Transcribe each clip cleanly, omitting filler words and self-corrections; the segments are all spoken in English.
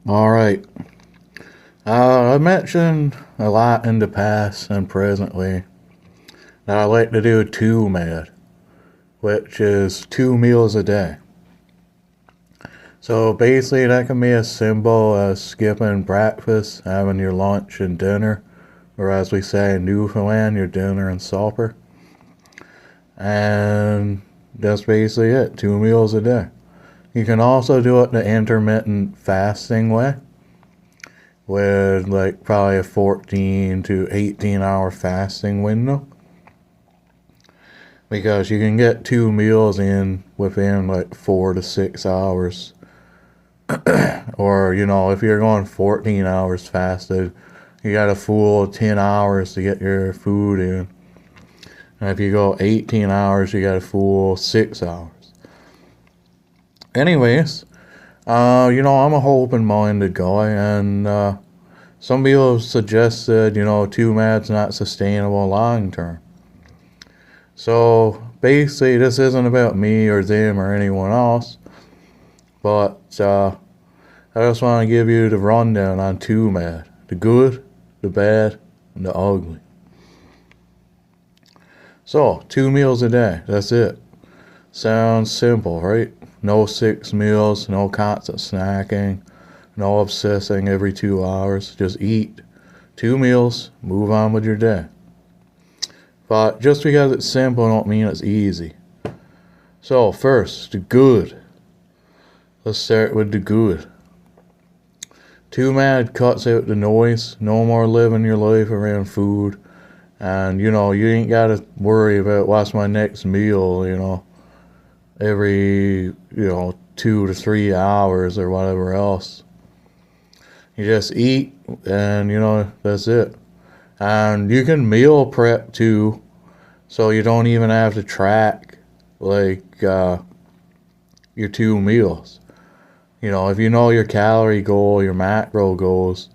All right. I mentioned a lot in the past and presently that I like to do two med, which is 2 meals a day. So basically, that can be as simple as skipping breakfast, having your lunch and dinner, or as we say in Newfoundland, your dinner and supper. And that's basically it, 2 meals a day. You can also do it the intermittent fasting way, with like probably a 14 to 18 hour fasting window, because you can get 2 meals in within like 4 to 6 hours. Or if you're going 14 hours fasted, you got a full 10 hours to get your food in. And if you go 18 hours, you got a full 6 hours. Anyways, I'm a open-minded guy, and some people have suggested, two med's not sustainable long term. So basically, this isn't about me or them or anyone else, but I just want to give you the rundown on two med: the good, the bad, and the ugly. So, 2 meals a day, that's it. Sounds simple, right? No 6 meals, no constant snacking, no obsessing every 2 hours. Just eat 2 meals, move on with your day. But just because it's simple don't mean it's easy. So first, the good. Let's start with the good. Two med cuts out the noise. No more living your life around food. And you ain't gotta worry about what's my next meal, every, 2 to 3 hours or whatever else. You just eat and, that's it. And you can meal prep too, so you don't even have to track like your 2 meals. If you know your calorie goal, your macro goals,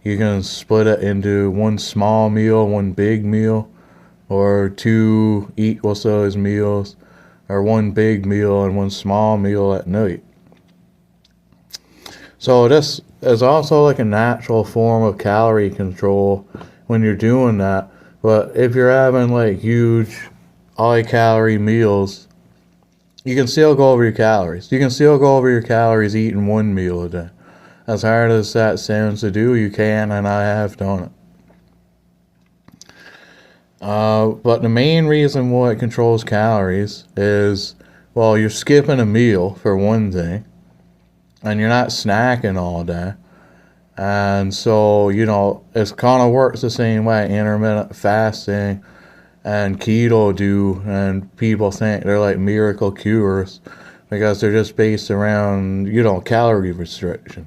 you can split it into one small meal, one big meal, or two equal size meals, or one big meal and one small meal at night. So this is also like a natural form of calorie control when you're doing that. But if you're having like huge high calorie meals, you can still go over your calories. You can still go over your calories eating one meal a day. As hard as that sounds to do, you can, and I have done it. But the main reason why it controls calories is, well, you're skipping a meal for one thing, and you're not snacking all day. And so, it kind of works the same way intermittent fasting and keto do, and people think they're like miracle cures because they're just based around, calorie restriction.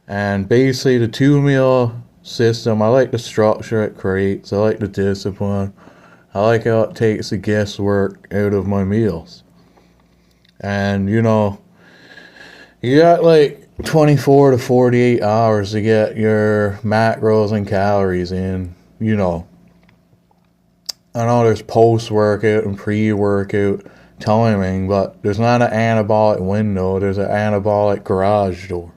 And basically, the 2 meal system, I like the structure it creates. I like the discipline. I like how it takes the guesswork out of my meals. And, you got like 24 to 48 hours to get your macros and calories in. I know there's post-workout and pre-workout timing, but there's not an anabolic window. There's an anabolic garage door.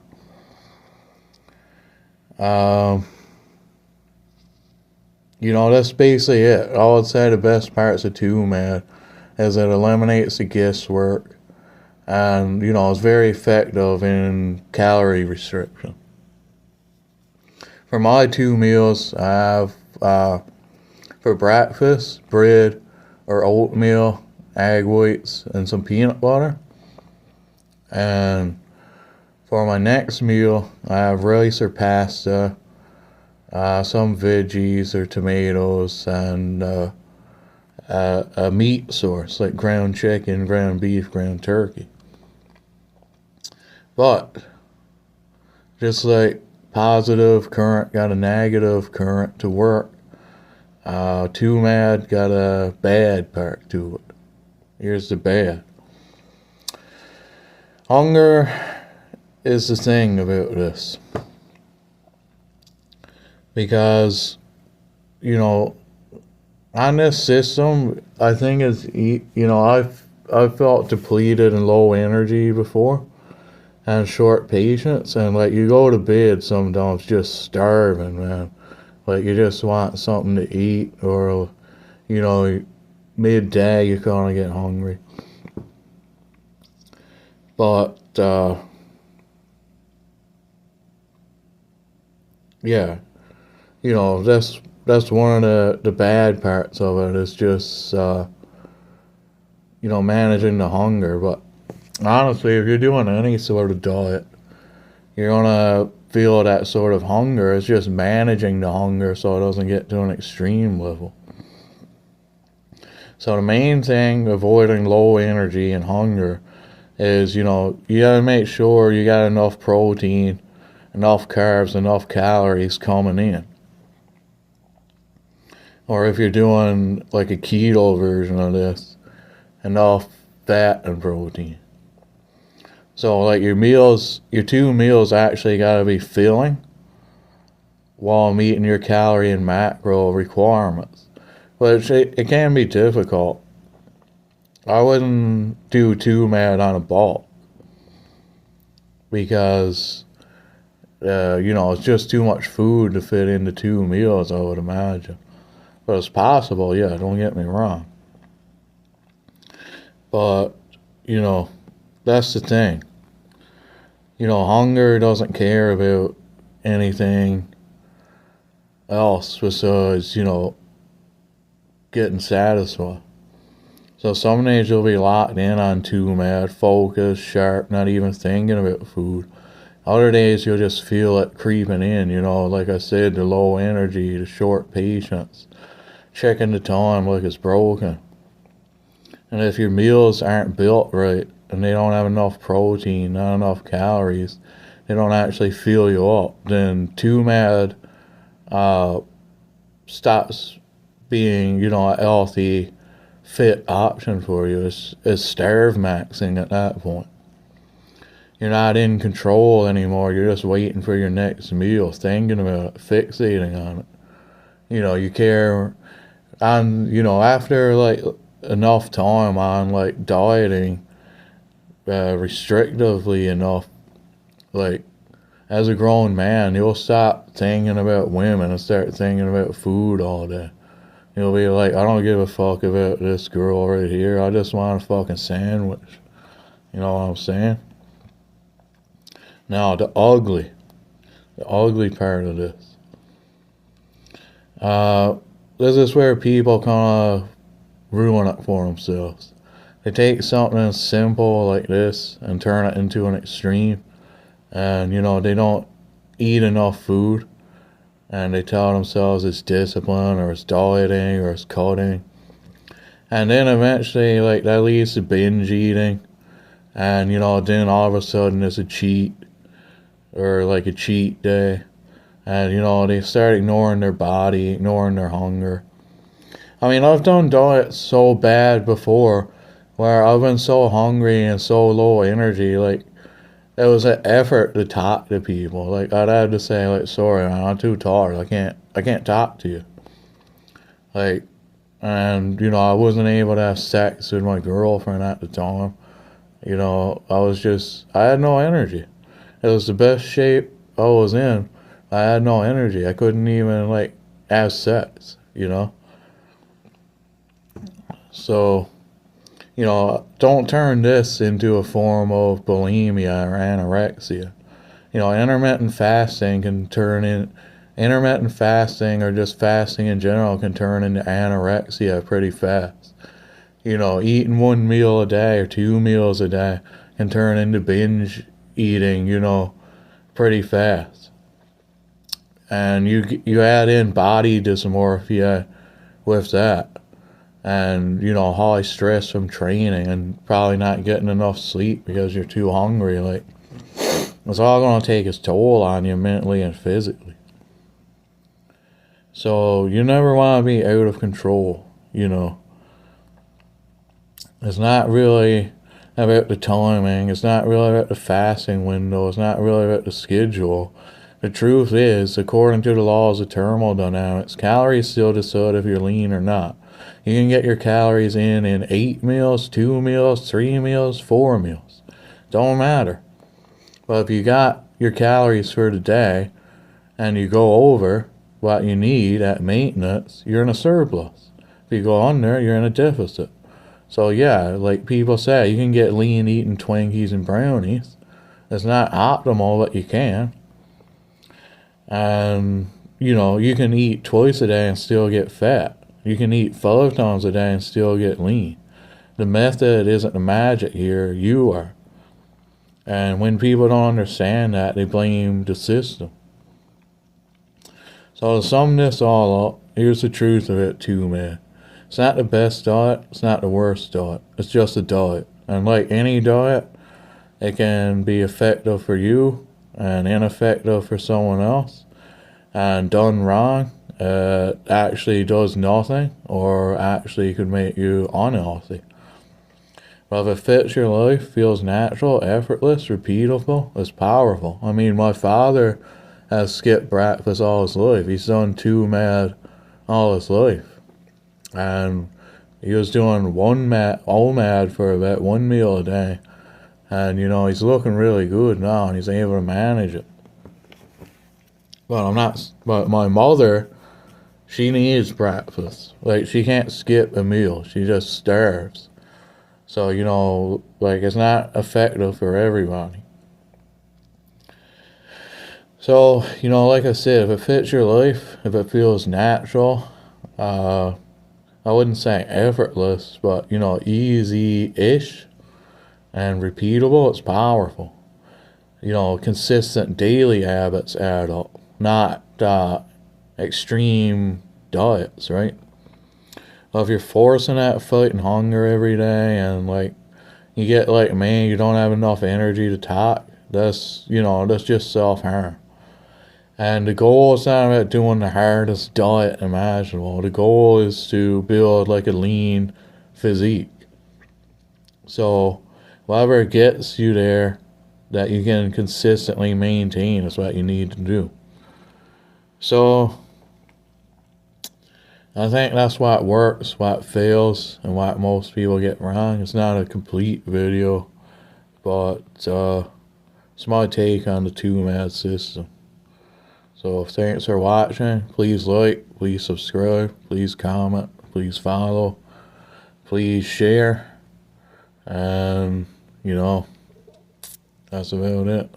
That's basically it. I would say the best parts of 2med is it eliminates the guesswork, and it's very effective in calorie restriction. For my 2 meals, I have for breakfast bread or oatmeal, egg whites, and some peanut butter. And for my next meal, I have rice or pasta, some veggies or tomatoes, and a meat source like ground chicken, ground beef, ground turkey. But just like positive current got a negative current to work, 2med got a bad part to it. Here's the bad. Hunger is the thing about this. Because, on this system, I think I've felt depleted and low energy before. and short patience, and like you go to bed sometimes just starving, man. Like you just want something to eat, or you know, midday you kind of get hungry. But yeah, that's one of the bad parts of it is just managing the hunger. But honestly, if you're doing any sort of diet, you're gonna feel that sort of hunger. It's just managing the hunger so it doesn't get to an extreme level. So the main thing avoiding low energy and hunger is, you gotta make sure you got enough protein, enough carbs, enough calories coming in. Or if you're doing like a keto version of this, enough fat and protein. So like your two meals actually gotta be filling while meeting your calorie and macro requirements. But it can be difficult. I wouldn't do too mad on a bulk because it's just too much food to fit into two meals, I would imagine. But it's possible, yeah, don't get me wrong. But, you know, that's the thing. Hunger doesn't care about anything else besides, getting satisfied. So some days you'll be locked in on too mad, focused, sharp, not even thinking about food. Other days you'll just feel it creeping in, like I said, the low energy, the short patience, checking the time like it's broken. And if your meals aren't built right and they don't have enough protein, not enough calories, they don't actually fill you up, then too mad stops being, a healthy, fit option for you. It's starve maxing at that point. You're not in control anymore. You're just waiting for your next meal, thinking about it, fixating on it. You care on, after like enough time on like dieting restrictively enough, like as a grown man, you'll stop thinking about women and start thinking about food all day. You'll be like, I don't give a fuck about this girl right here. I just want a fucking sandwich. You know what I'm saying? Now, the ugly part of this. This is where people kind of ruin it for themselves. They take something simple like this and turn it into an extreme. And, they don't eat enough food. And they tell themselves it's discipline or it's dieting or it's cutting. And then eventually, like, that leads to binge eating. And, then all of a sudden it's a cheat or like a cheat day. And, they start ignoring their body, ignoring their hunger. I mean, I've done diets so bad before where I've been so hungry and so low energy, like, it was an effort to talk to people. Like, I'd have to say, like, sorry, man, I'm too tired. I can't talk to you. Like, and, I wasn't able to have sex with my girlfriend at the time. I had no energy. It was the best shape I was in. I had no energy. I couldn't even, like, have sex, So, don't turn this into a form of bulimia or anorexia. Intermittent fasting or just fasting in general can turn into anorexia pretty fast. Eating one meal a day or two meals a day can turn into binge eating, pretty fast. And you add in body dysmorphia with that. And, high stress from training and probably not getting enough sleep because you're too hungry. Like, it's all going to take its toll on you mentally and physically. So, you never want to be out of control, It's not really about the timing. It's not really about the fasting window. It's not really about the schedule. The truth is, according to the laws of thermodynamics, calories still decide if you're lean or not. You can get your calories in 8 meals, 2 meals, 3 meals, 4 meals. Don't matter. But if you got your calories for the day and you go over what you need at maintenance, you're in a surplus. If you go under, you're in a deficit. So yeah, like people say, you can get lean eating Twinkies and brownies. It's not optimal, but you can. And, you can eat twice a day and still get fat. You can eat 5 times a day and still get lean. The method isn't the magic here, you are. And when people don't understand that, they blame the system. So to sum this all up, here's the truth of it too, man. It's not the best diet, it's not the worst diet. It's just a diet. And like any diet, it can be effective for you and ineffective for someone else. And done wrong, actually does nothing or actually could make you unhealthy. But if it fits your life, feels natural, effortless, repeatable, it's powerful. I mean, my father has skipped breakfast all his life. He's done 2 mad all his life. And he was doing OMAD for about 1 meal a day. And, he's looking really good now and he's able to manage it. But my mother, she needs breakfast. Like, she can't skip a meal. She just starves. So, it's not effective for everybody. So, like I said, if it fits your life, if it feels natural, I wouldn't say effortless, but, easy-ish and repeatable, it's powerful. Consistent daily habits add up, not extreme diets, right? Well, if you're forcing that fighting hunger every day and you get man, you don't have enough energy to talk, that's just self-harm. And the goal is not about doing the hardest diet imaginable. The goal is to build a lean physique. So whatever gets you there that you can consistently maintain is what you need to do. So I think that's what works, what fails, and what most people get wrong. It's not a complete video, but it's my take on the 2-mad system. So thanks for watching. Please like, please subscribe, please comment, please follow, please share. And, that's about it.